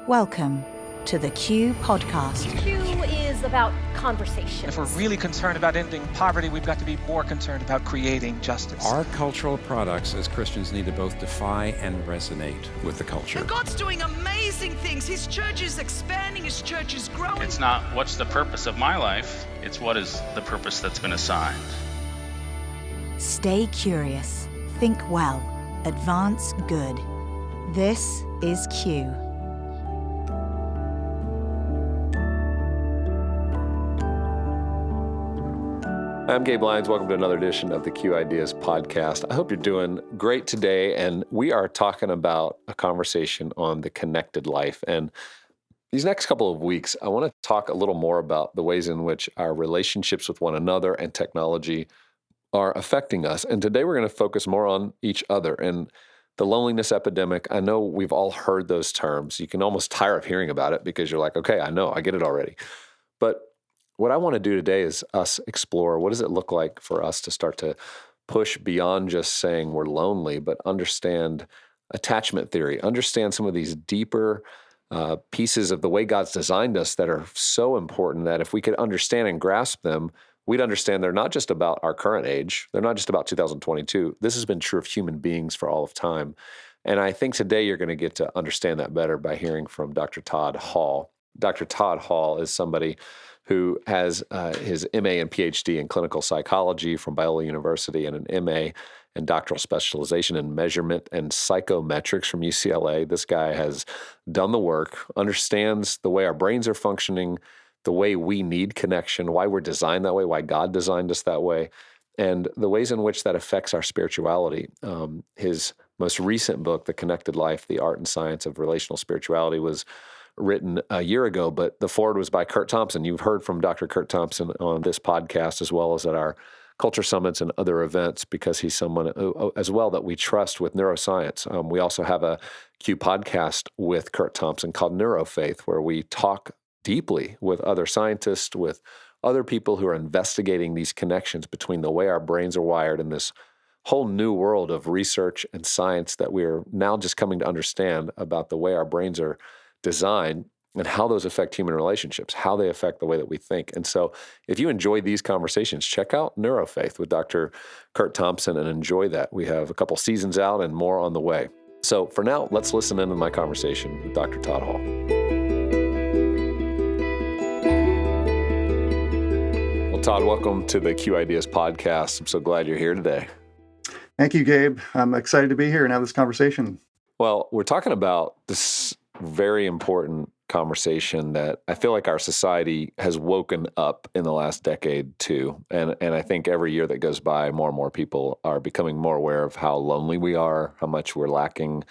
Welcome to the Q Podcast. Q is about conversation. If we're really concerned about ending poverty, we've got to be more concerned about creating justice. Our cultural products as Christians need to both defy and resonate with the culture. And God's doing amazing things. His church is expanding, his church is growing. It's not what's the purpose of my life, it's what is the purpose that's been assigned. Stay curious, think well, advance good. This is Q. I'm Gabe Lyons. Welcome to another edition of the Q Ideas podcast. I hope you're doing great today, and we are talking about a conversation on the connected life. And these next couple of weeks, I want to talk a little more about the ways in which our relationships with one another and technology are affecting us. And today we're going to focus more on each other and the loneliness epidemic. I know we've all heard those terms. You can almost tire of hearing about it because you're like, okay, I know, I get it already. But what I want to do today is us explore what does it look like for us to start to push beyond just saying we're lonely, but understand attachment theory, understand some of these deeper pieces of the way God's designed us that are so important that if we could understand and grasp them, we'd understand they're not just about our current age. They're not just about 2022. This has been true of human beings for all of time. And I think today you're going to get to understand that better by hearing from Dr. Todd Hall. Dr. Todd Hall is somebody who has his MA and PhD in clinical psychology from Biola University and an MA and doctoral specialization in measurement and psychometrics from UCLA. This guy has done the work, understands the way our brains are functioning, the way we need connection, why we're designed that way, why God designed us that way, and the ways in which that affects our spirituality. His most recent book, The Connected Life, The Art and Science of Relational Spirituality, was written a year ago, but the foreword was by Kurt Thompson. You've heard from Dr. Kurt Thompson on this podcast as well as at our culture summits and other events because he's someone as well that we trust with neuroscience. We also have a Q podcast with Kurt Thompson called Neurofaith, where we talk deeply with other scientists, with other people who are investigating these connections between the way our brains are wired and this whole new world of research and science that we're now just coming to understand about the way our brains are designed and how those affect human relationships, how they affect the way that we think. And so if you enjoy these conversations, check out Neurofaith with Dr. Kurt Thompson and enjoy that. We have a couple seasons out and more on the way. So for now, let's listen in to my conversation with Dr. Todd Hall. Well, Todd, welcome to the Q Ideas podcast. I'm so glad you're here today. Thank you, Gabe. I'm excited to be here and have this conversation. Well, we're talking about this very important conversation that I feel like our society has woken up in the last decade too. And I think every year that goes by, more and more people are becoming more aware of how lonely we are, how much we're lacking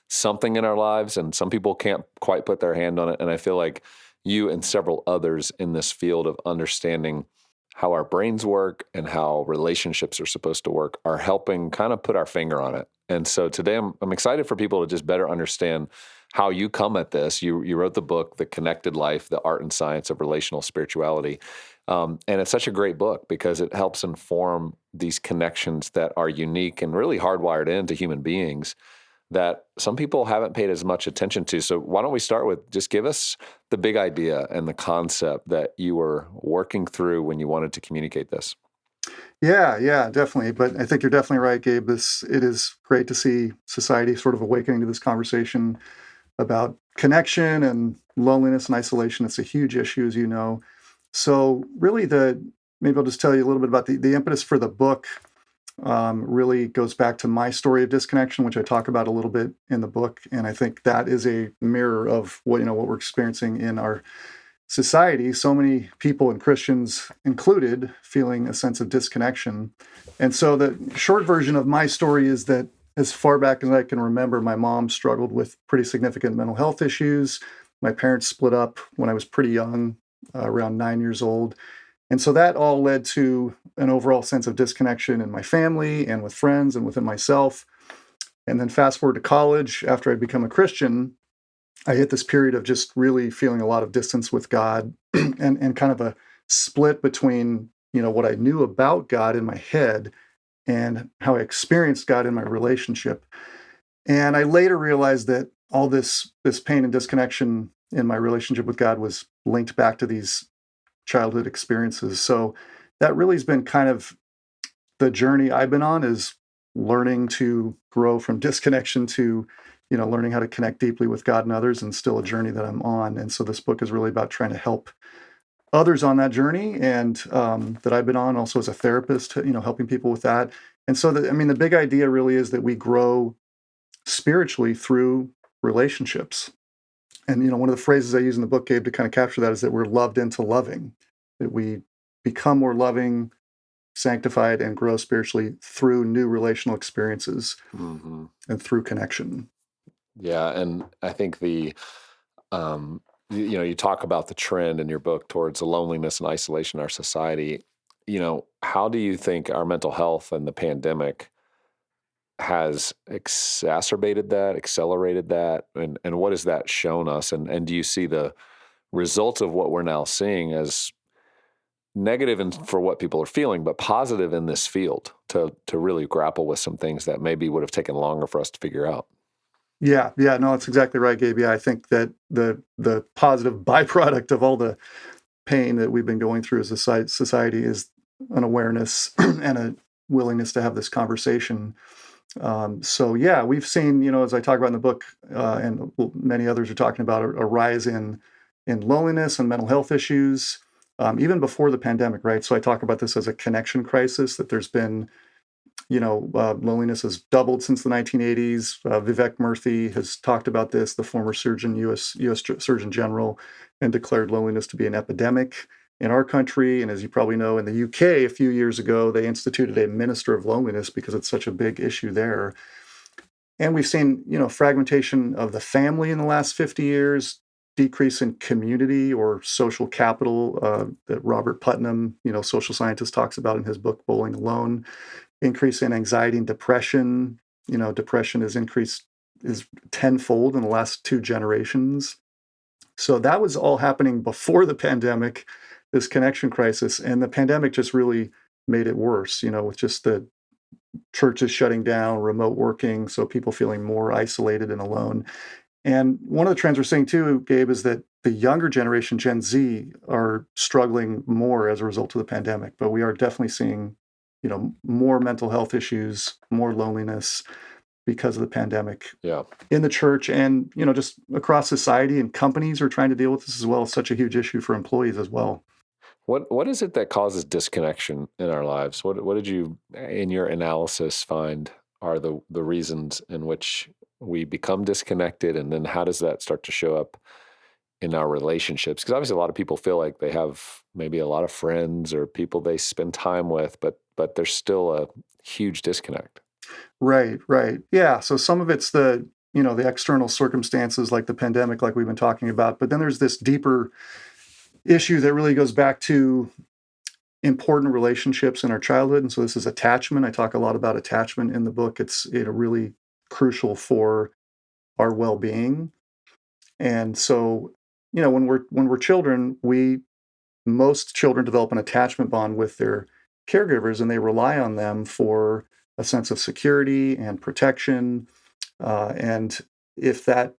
something in our lives. And some people can't quite put their hand on it. And I feel like you and several others in this field of understanding how our brains work and how relationships are supposed to work are helping kind of put our finger on it. And so today I'm excited for people to just better understand how you come at this. You wrote the book, The Connected Life, The Art and Science of Relational Spirituality. And it's such a great book because it helps inform these connections that are unique and really hardwired into human beings that some people haven't paid as much attention to. So why don't we start with just give us the big idea and the concept that you were working through when you wanted to communicate this. Yeah, definitely. But I think you're definitely right, Gabe. It is great to see society sort of awakening to this conversation about connection and loneliness and isolation. It's a huge issue, as you know. So really maybe I'll just tell you a little bit about the impetus for the book really goes back to my story of disconnection, which I talk about a little bit in the book. And I think that is a mirror of what we're experiencing in our society. So many people, and Christians included, feeling a sense of disconnection. And so the short version of my story is that as far back as I can remember, my mom struggled with pretty significant mental health issues. My parents split up when I was pretty young, around 9 years old. And so that all led to an overall sense of disconnection in my family and with friends and within myself. And then fast forward to college, after I'd become a Christian, I hit this period of just really feeling a lot of distance with God and kind of a split between, what I knew about God in my head and how I experienced God in my relationship. And I later realized that all this pain and disconnection in my relationship with God was linked back to these childhood experiences. So that really has been kind of the journey I've been on, is learning to grow from disconnection to, learning how to connect deeply with God and others, and still a journey that I'm on. And so this book is really about trying to help others on that journey, and that I've been on also as a therapist, helping people with that. And so the big idea really is that we grow spiritually through relationships. And, one of the phrases I use in the book, Gabe, to kind of capture that is that we're loved into loving, that we become more loving, sanctified, and grow spiritually through new relational experiences and through connection. Yeah, and I think you talk about the trend in your book towards loneliness and isolation in our society. How do you think our mental health and the pandemic has exacerbated that, accelerated that, and what has that shown us? And do you see the results of what we're now seeing as negative for what people are feeling, but positive in this field to really grapple with some things that maybe would have taken longer for us to figure out? Yeah, no, that's exactly right, Gabe. Yeah, I think that the positive byproduct of all the pain that we've been going through as a society is an awareness and a willingness to have this conversation. So yeah, we've seen, as I talk about in the book, and many others are talking about, a rise in loneliness and mental health issues, even before the pandemic, right? So I talk about this as a connection crisis, that there's been, loneliness has doubled since the 1980s. Vivek Murthy has talked about this, the former U.S. Surgeon General, and declared loneliness to be an epidemic in our country. And as you probably know, in the UK a few years ago, they instituted a minister of loneliness because it's such a big issue there. And we've seen, fragmentation of the family in the last 50 years, decrease in community or social capital that Robert Putnam, social scientist, talks about in his book, Bowling Alone. Increase in anxiety and depression. Depression is tenfold in the last 2 generations. So that was all happening before the pandemic, this connection crisis. And the pandemic just really made it worse, with just the churches shutting down, remote working, so people feeling more isolated and alone. And one of the trends we're seeing too, Gabe, is that the younger generation, Gen Z, are struggling more as a result of the pandemic. But we are definitely seeing more mental health issues, more loneliness because of the pandemic. Yeah. In the church and, just across society, and companies are trying to deal with this as well. It's such a huge issue for employees as well. What is it that causes disconnection in our lives? What did you, in your analysis, find are the reasons in which we become disconnected, and then how does that start to show up in our relationships? Because obviously a lot of people feel like they have maybe a lot of friends or people they spend time with, but there's still a huge disconnect. Right. Yeah. So some of it's the external circumstances like the pandemic, like we've been talking about. But then there's this deeper issue that really goes back to important relationships in our childhood. And so this is attachment. I talk a lot about attachment in the book. It's really crucial for our well-being. And so, when we're children, most children develop an attachment bond with their caregivers, and they rely on them for a sense of security and protection. And if that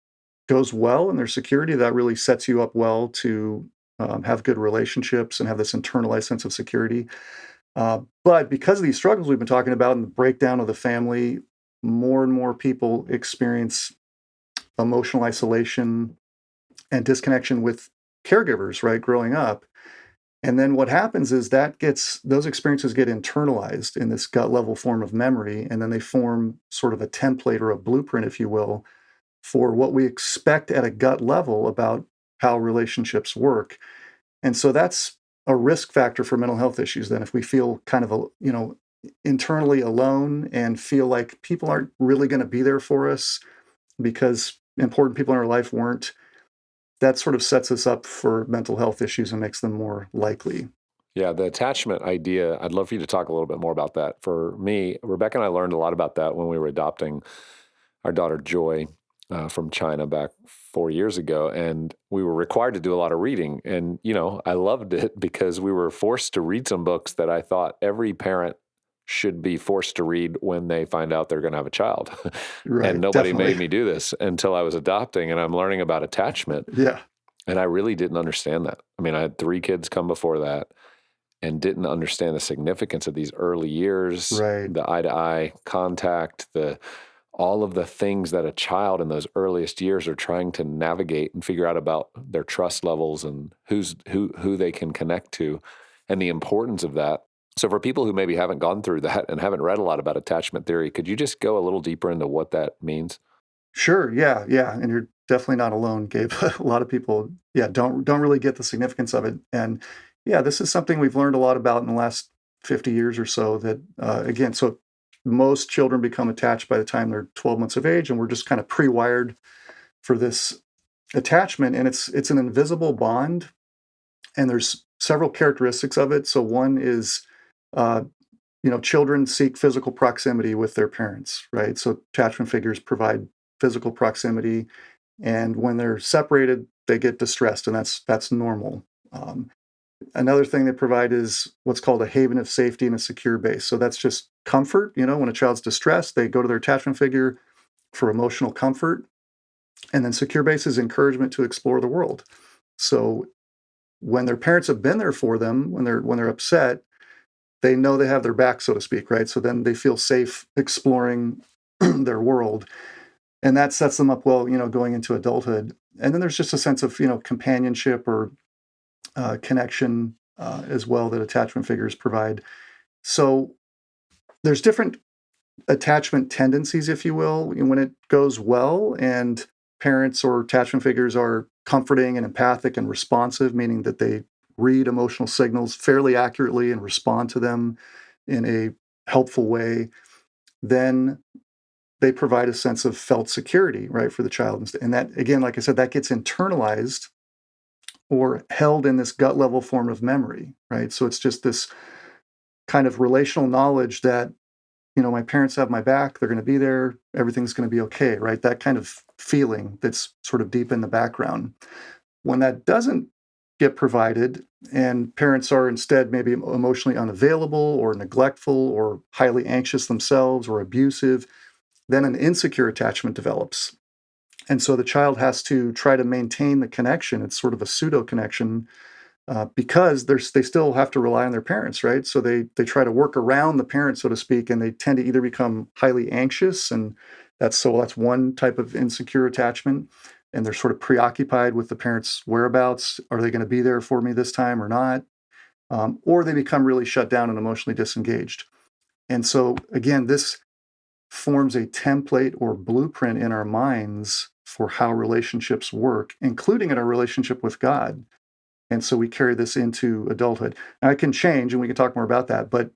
goes well in their security, that really sets you up well to have good relationships and have this internalized sense of security. But because of these struggles we've been talking about and the breakdown of the family, more and more people experience emotional isolation and disconnection with caregivers, right, growing up. And then what happens is those experiences get internalized in this gut level form of memory, and then they form sort of a template or a blueprint, if you will, for what we expect at a gut level about how relationships work. And so that's a risk factor for mental health issues. Then if we feel kind of, internally alone and feel like people aren't really going to be there for us because important people in our life weren't, that sort of sets us up for mental health issues and makes them more likely. Yeah, the attachment idea, I'd love for you to talk a little bit more about that. For me, Rebecca and I learned a lot about that when we were adopting our daughter Joy from China back 4 years ago. And we were required to do a lot of reading. And, I loved it because we were forced to read some books that I thought every parent should be forced to read when they find out they're going to have a child. Right. And nobody Definitely. made me do this until I was adopting, and I'm learning about attachment. Yeah. And I really didn't understand that. I mean, I had 3 kids come before that and didn't understand the significance of these early years, Right. the eye-to-eye contact, all of the things that a child in those earliest years are trying to navigate and figure out about their trust levels and who they can connect to, and the importance of that. So for people who maybe haven't gone through that and haven't read a lot about attachment theory, could you just go a little deeper into what that means? Sure. Yeah. Yeah. And you're definitely not alone, Gabe. A lot of people, yeah, don't really get the significance of it. And yeah, this is something we've learned a lot about in the last 50 years or so. That again, so most children become attached by the time they're 12 months of age, and we're just kind of pre-wired for this attachment. And it's an invisible bond, and there's several characteristics of it. So one is, children seek physical proximity with their parents, right? So attachment figures provide physical proximity, and when they're separated, they get distressed, and that's normal. Another thing they provide is what's called a haven of safety and a secure base. So that's just comfort. When a child's distressed, they go to their attachment figure for emotional comfort, and then secure base is encouragement to explore the world. So when their parents have been there for them, when they're upset, they know they have their back, so to speak, right? So then they feel safe exploring their world. And that sets them up well, going into adulthood. And then there's just a sense of, companionship or connection as well that attachment figures provide. So there's different attachment tendencies, if you will. When it goes well and parents or attachment figures are comforting and empathic and responsive, meaning that they read emotional signals fairly accurately and respond to them in a helpful way, then they provide a sense of felt security, right, for the child. And that, again, like I said, that gets internalized or held in this gut level form of memory, right? So it's just this kind of relational knowledge that, my parents have my back, they're going to be there, everything's going to be okay, right? That kind of feeling that's sort of deep in the background. When that doesn't get provided and parents are instead maybe emotionally unavailable or neglectful or highly anxious themselves or abusive, then an insecure attachment develops. And so the child has to try to maintain the connection. It's sort of a pseudo connection because they still have to rely on their parents, right? So they try to work around the parents, so to speak, and they tend to either become highly anxious, and that's one type of insecure attachment, and they're sort of preoccupied with the parents' whereabouts. Are they going to be there for me this time or not? Or they become really shut down and emotionally disengaged. And so again, this forms a template or blueprint in our minds for how relationships work, including in our relationship with God. And so we carry this into adulthood. Now, it can change, and we can talk more about that, but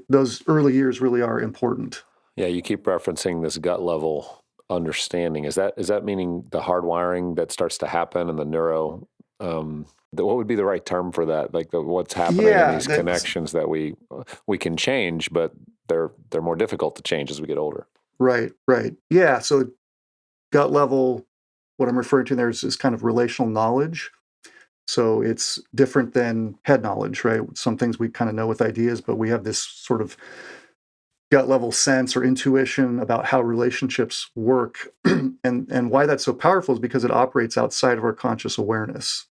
those early years really are important. Yeah, you keep referencing this gut level understanding. Is that meaning the hardwiring that starts to happen and the neuro? What would be the right term for that? Like what's happening in these connections that we can change, but they're more difficult to change as we get older. Right. Yeah. So gut level, what I'm referring to there is kind of relational knowledge. So it's different than head knowledge, right? Some things we kind of know with ideas, but we have this sort of gut level sense or intuition about how relationships work. and why that's so powerful is because it operates outside of our conscious awareness.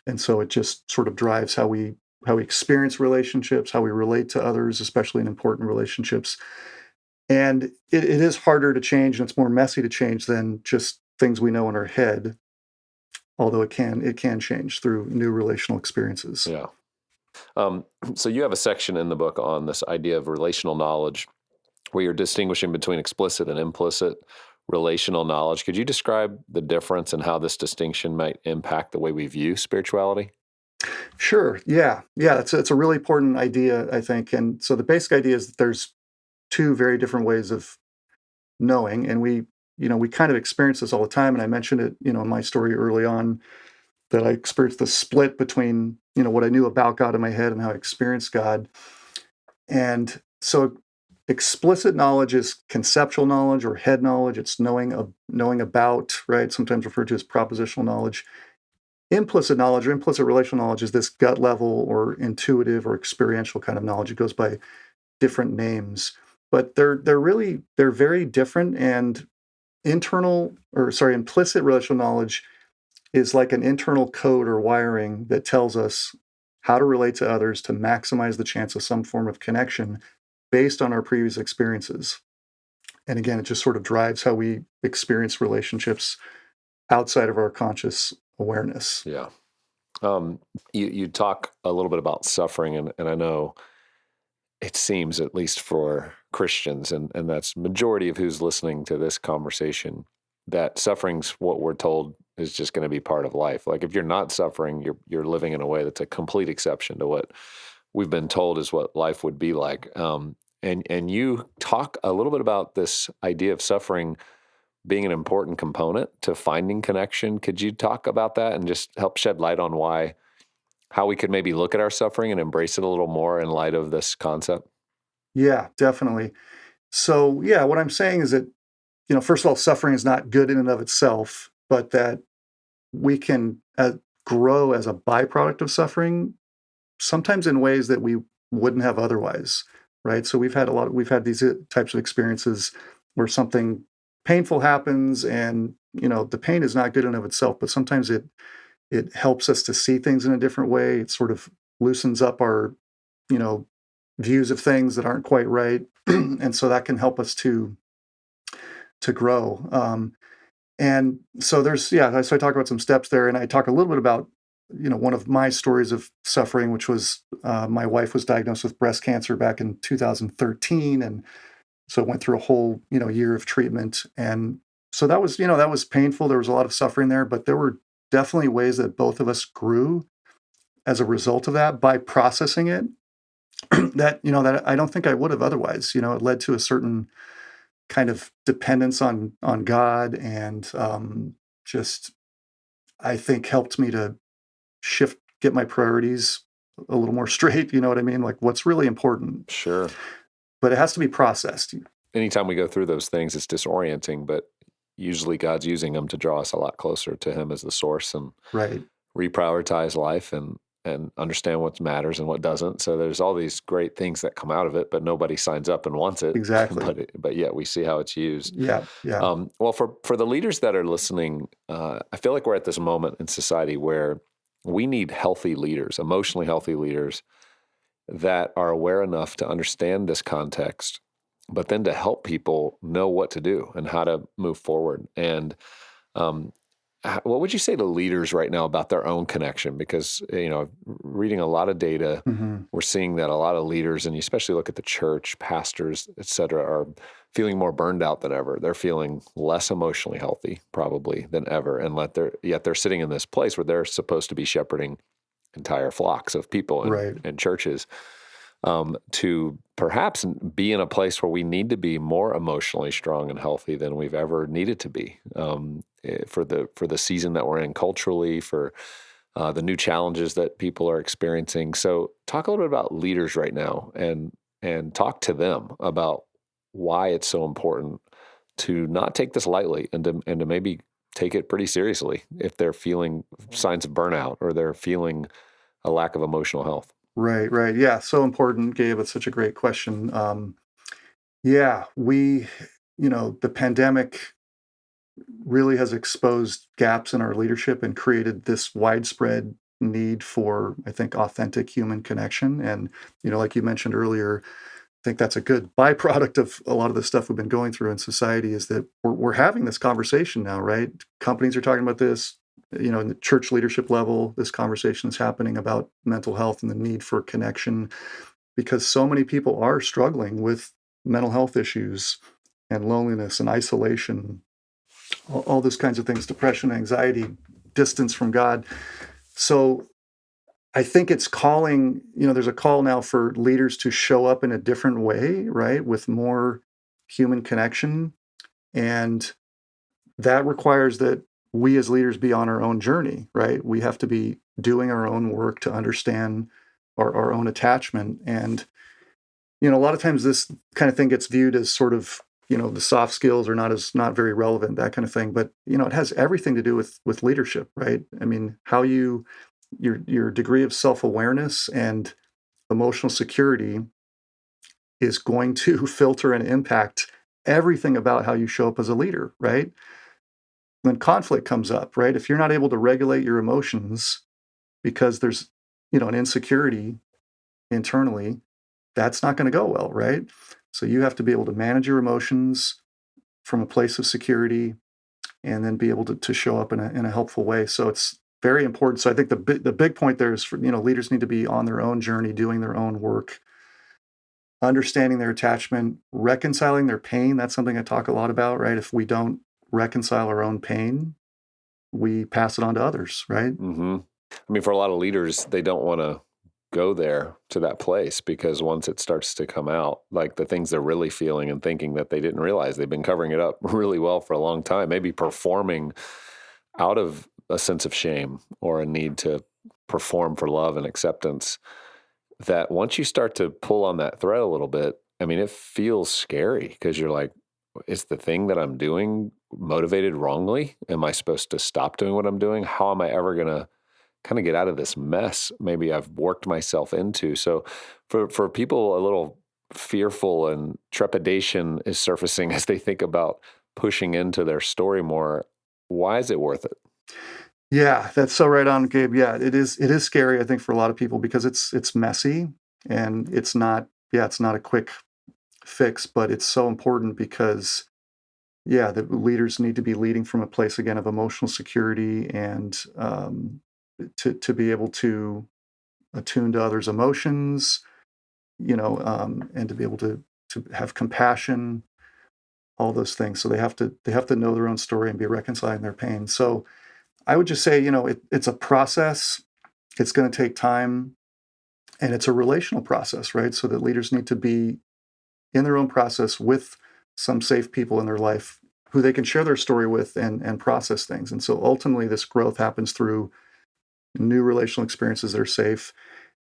And so it just sort of drives how we experience relationships, how we relate to others, especially in important relationships. And it is harder to change, and it's more messy to change than just things we know in our head. Although it can change through new relational experiences. Yeah. So you have a section in the book on this idea of relational knowledge, where you're distinguishing between explicit and implicit relational knowledge. Could you describe the difference and how this distinction might impact the way we view spirituality? Sure. Yeah. It's a really important idea, I think. And so the basic idea is that there's 2 very different ways of knowing, and we kind of experience this all the time. And I mentioned it, in my story early on, that I experienced the split between, what I knew about God in my head and how I experienced God. And so explicit knowledge is conceptual knowledge or head knowledge. It's knowing about, right? Sometimes referred to as propositional knowledge. Implicit knowledge or implicit relational knowledge is this gut level or intuitive or experiential kind of knowledge. It goes by different names, but they're very different. And implicit relational knowledge is like an internal code or wiring that tells us how to relate to others to maximize the chance of some form of connection based on our previous experiences. And again, it just sort of drives how we experience relationships outside of our conscious awareness. Yeah. You talk a little bit about suffering, and I know it seems, at least for Christians, and that's majority of who's listening to this conversation, that suffering's what we're told is just going to be part of life. Like if you're not suffering, you're living in a way that's a complete exception to what we've been told is what life would be like. And you talk a little bit about this idea of suffering being an important component to finding connection. Could you talk about that and just help shed light on how we could maybe look at our suffering and embrace it a little more in light of this concept? Yeah, definitely. So, yeah, what I'm saying is that, first of all, suffering is not good in and of itself, but that we can grow as a byproduct of suffering, sometimes in ways that we wouldn't have otherwise, right? So we've had these types of experiences where something painful happens, and the pain is not good in and of itself, but sometimes it helps us to see things in a different way. It sort of loosens up our views of things that aren't quite right, and so that can help us to grow. And so so I talk about some steps there, and I talk a little bit about one of my stories of suffering, which was my wife was diagnosed with breast cancer back in 2013, and so went through a whole year of treatment. And so that was painful. There was a lot of suffering there, but there were definitely ways that both of us grew as a result of that by processing it. that I don't think I would have otherwise. It led to a certain kind of dependence on God, and just I think helped me to get my priorities a little more straight. You know what I mean? Like what's really important. Sure. But it has to be processed. Anytime we go through those things, it's disorienting, but usually God's using them to draw us a lot closer to Him as the source and Right. reprioritize life and understand what matters and what doesn't. So there's all these great things that come out of it, but nobody signs up and wants it. Exactly. but yet we see how it's used. Yeah. Yeah. Well, for the leaders that are listening, I feel like we're at this moment in society where we need healthy leaders, emotionally healthy leaders that are aware enough to understand this context, but then to help people know what to do and how to move forward. And what would you say to leaders right now about their own connection? Because, reading a lot of data, Mm-hmm. we're seeing that a lot of leaders, and you especially look at the church, pastors, et cetera, are feeling more burned out than ever. They're feeling less emotionally healthy probably than ever. And yet they're sitting in this place where they're supposed to be shepherding entire flocks of people Right. and churches, to perhaps be in a place where we need to be more emotionally strong and healthy than we've ever needed to be, for the season that we're in culturally, for the new challenges that people are experiencing. So talk a little bit about leaders right now and talk to them about why it's so important to not take this lightly and to maybe take it pretty seriously if they're feeling signs of burnout or they're feeling a lack of emotional health. Right. Yeah. So important, Gabe. It's such a great question. Yeah, the pandemic really has exposed gaps in our leadership and created this widespread need for, I think, authentic human connection. And, like you mentioned earlier, I think that's a good byproduct of a lot of the stuff we've been going through in society is that we're having this conversation now, right? Companies are talking about this, in the church leadership level, this conversation is happening about mental health and the need for connection because so many people are struggling with mental health issues and loneliness and isolation, all those kinds of things, depression, anxiety, distance from God. So I think it's calling, there's a call now for leaders to show up in a different way, right? With more human connection. And that requires that we as leaders be on our own journey, right? We have to be doing our own work to understand our own attachment. And, a lot of times this kind of thing gets viewed as sort of, the soft skills are not very relevant, that kind of thing. But, it has everything to do with leadership, right? I mean, how your degree of self-awareness and emotional security is going to filter and impact everything about how you show up as a leader, right? When conflict comes up, right? If you're not able to regulate your emotions because there's, an insecurity internally, that's not going to go well, right? So you have to be able to manage your emotions from a place of security and then be able to show up in a helpful way. So it's very important. So I think the big point there is for, leaders need to be on their own journey, doing their own work, understanding their attachment, reconciling their pain. That's something I talk a lot about, right? If we don't reconcile our own pain, we pass it on to others, right? Mm-hmm. I mean, for a lot of leaders, they don't want to go there to that place because once it starts to come out, like the things they're really feeling and thinking that they didn't realize, they've been covering it up really well for a long time, maybe performing out of a sense of shame or a need to perform for love and acceptance, that once you start to pull on that thread a little bit, I mean, it feels scary because you're like, is the thing that I'm doing motivated wrongly? Am I supposed to stop doing what I'm doing? How am I ever going to kind of get out of this mess maybe I've worked myself into? So for people a little fearful and trepidation is surfacing as they think about pushing into their story more, why is it worth it? Yeah, that's so right on, Gabe. Yeah, it is scary, I think, for a lot of people because it's messy and it's not a quick fix, but it's so important because the leaders need to be leading from a place again of emotional security and to be able to attune to others' emotions, and to be able to have compassion, all those things. So they have to know their own story and be reconciling their pain. So I would just say, it's a process. It's going to take time, and it's a relational process, right? So that leaders need to be in their own process with some safe people in their life who they can share their story with and process things. And so ultimately, this growth happens through new relational experiences that are safe.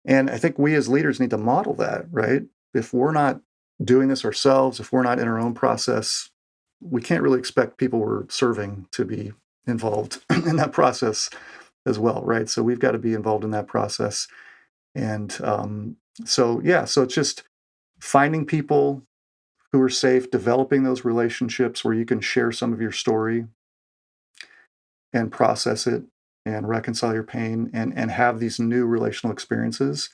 And I think we as leaders need to model that, right? If we're not doing this ourselves, if we're not in our own process, we can't really expect people we're serving to be involved in that process as well, right? So we've got to be involved in that process. And so it's just finding people who are safe, developing those relationships where you can share some of your story and process it and reconcile your pain and have these new relational experiences,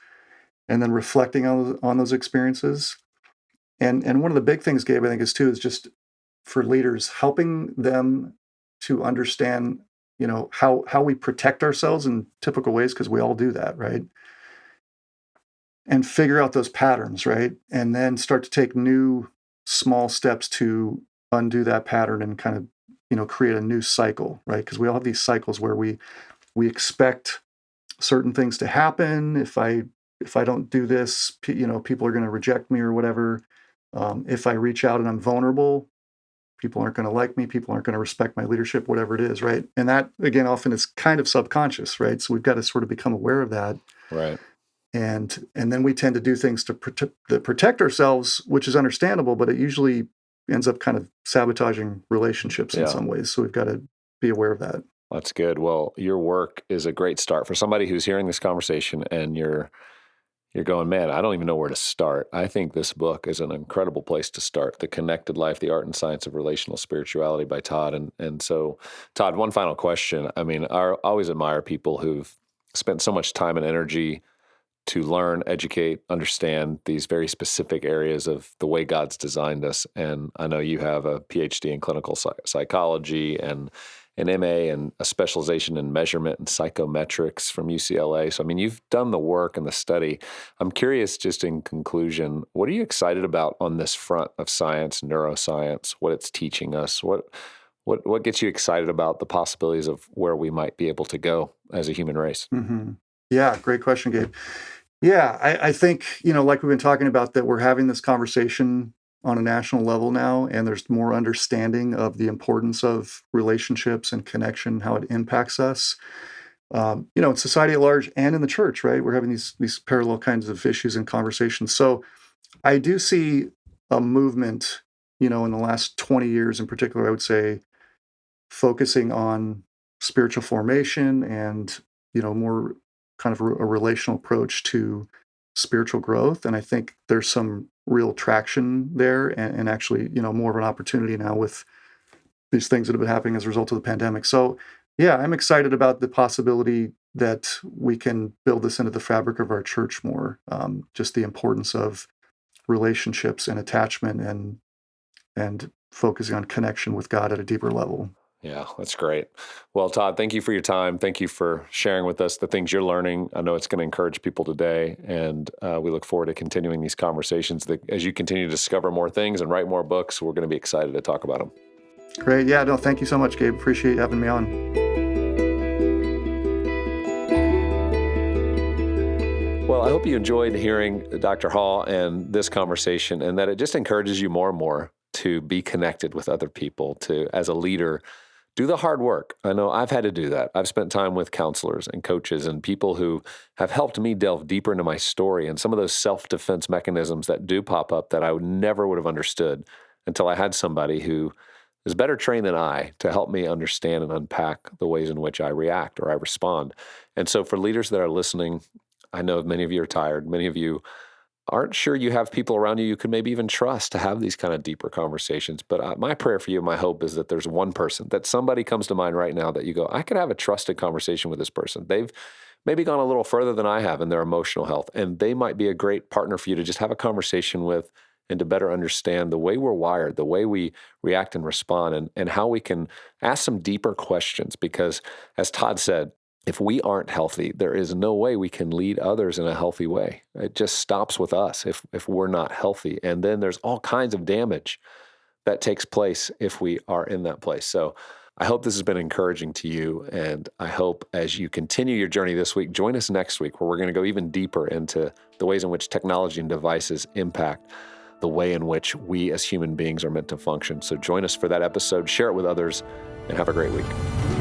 and then reflecting on those experiences. And one of the big things, Gabe, I think is just for leaders, helping them to understand, how we protect ourselves in typical ways, because we all do that, right? And figure out those patterns, right? And then start to take new small steps to undo that pattern and kind of, create a new cycle, right? Because we all have these cycles where we expect certain things to happen. If I don't do this, people are going to reject me or whatever. If I reach out and I'm vulnerable, people aren't going to like me. People aren't going to respect my leadership, whatever it is, right? And that, again, often is kind of subconscious, right? So we've got to sort of become aware of that. Right. And then we tend to do things to protect ourselves, which is understandable, but it usually ends up kind of sabotaging relationships in some ways. So we've got to be aware of that. That's good. Well, your work is a great start for somebody who's hearing this conversation and you're going, man, I don't even know where to start. I think this book is an incredible place to start. The Connected Life, the Art and Science of Relational Spirituality by Todd. And so, Todd, one final question. I mean, I always admire people who've spent so much time and energy to learn, educate, understand these very specific areas of the way God's designed us. And I know you have a PhD in clinical psychology and an MA and a specialization in measurement and psychometrics from UCLA. So, I mean, you've done the work and the study. I'm curious, just in conclusion, what are you excited about on this front of science, neuroscience, what it's teaching us? What gets you excited about the possibilities of where we might be able to go as a human race? Mm-hmm. Yeah, great question, Gabe. Yeah, I think, like we've been talking about, that we're having this conversation on a national level now, and there's more understanding of the importance of relationships and connection, how it impacts us, in society at large and in the church, right? We're having these parallel kinds of issues and conversations. So I do see a movement, in the last 20 years in particular, I would say, focusing on spiritual formation and, more kind of a relational approach to spiritual growth. And I think there's some real traction there, and actually, more of an opportunity now with these things that have been happening as a result of the pandemic. So, yeah, I'm excited about the possibility that we can build this into the fabric of our church more. Just the importance of relationships and attachment, and focusing on connection with God at a deeper level. Yeah, that's great. Well, Todd, thank you for your time. Thank you for sharing with us the things you're learning. I know it's going to encourage people today, and we look forward to continuing these conversations. As you continue to discover more things and write more books, we're going to be excited to talk about them. Great. Yeah, no, thank you so much, Gabe. Appreciate having me on. Well, I hope you enjoyed hearing Dr. Hall and this conversation, and that it just encourages you more and more to be connected with other people, to, as a leader, do the hard work. I know I've had to do that. I've spent time with counselors and coaches and people who have helped me delve deeper into my story and some of those self-defense mechanisms that do pop up that I never would have understood until I had somebody who is better trained than I to help me understand and unpack the ways in which I react or I respond. And so for leaders that are listening, I know many of you are tired. Many of you aren't sure you have people around you could maybe even trust to have these kind of deeper conversations. But my prayer for you, my hope is that there's one person, that somebody comes to mind right now that you go, I could have a trusted conversation with this person. They've maybe gone a little further than I have in their emotional health, and they might be a great partner for you to just have a conversation with and to better understand the way we're wired, the way we react and respond, and how we can ask some deeper questions. Because as Todd said, if we aren't healthy, there is no way we can lead others in a healthy way. It just stops with us if we're not healthy. And then there's all kinds of damage that takes place if we are in that place. So I hope this has been encouraging to you. And I hope as you continue your journey this week, join us next week where we're going to go even deeper into the ways in which technology and devices impact the way in which we as human beings are meant to function. So join us for that episode, share it with others, and have a great week.